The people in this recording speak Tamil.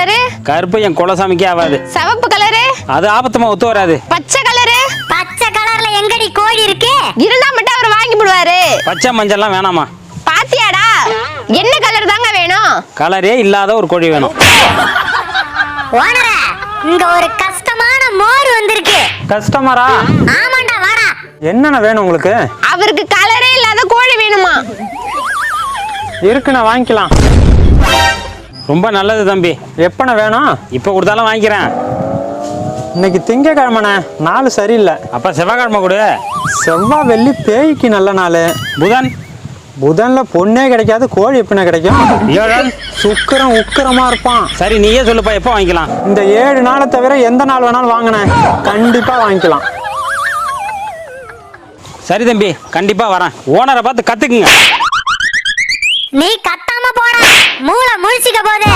கலரு? கருப்பு என் குலசாமிக்கே ஆகாது. சிவப்பு கலரு? அது ஆபத்தமா ஒத்து வராது. பச்சை கலரு? பச்சை கலர்ல எங்கடி கோழி இருக்கு? இருந்தா மட்டும் அவர் வாங்கி போடுவாரு. பச்சை மஞ்சள்லாம் வேணாமா? பாத்தியாடா, என்ன கலர் தாங்க வேணும்? கலரே இல்லாத ஒரு கோழி வேணும். ஓனரே, இங்க ஒரு கஷ்டமான மோர் வந்திருக்கு. கஸ்டமரா? ஆமாண்டா, வாடா. என்னென்ன வேணும் உங்களுக்கு? அவருக்கு கலரே இல்லாத கோழி வேணுமா? இருக்குண்ணா, வாங்கிக்கலாம். ரொம்ப நல்லது தம்பி. எப்பண்ணா வேணும்? இப்போ கொடுத்தாலும் வாங்கிக்கிறேன். இன்னைக்கு திங்கக்கிழமைண்ணே, நாள் சரியில்லை. அப்ப செவ்வாய்க்கிழமை கொடு. செவ்வாய் வெள்ளி பேய்க்கு நல்ல நாள். புதன்? புதன்ல பொண்ணே கிடைக்காது, கோழி எப்படிண்ணா கிடைக்கும்? வியாழன்? சுக்கிரன் உக்கிரமா இருப்பான். சரி நீயே சொல்லுப்பா, எப்போ வாங்கிக்கலாம்? இந்த 7 நாளை தவிர எந்த நாள் வேணாலும் வாங்கினேன், கண்டிப்பா வாங்கிக்கலாம். சரி தம்பி, கண்டிப்பா வரேன். ஓனரை பார்த்து கத்துக்குங்க. நீ கத்தாம போடா, மூளை முழிச்சுக்க போதே.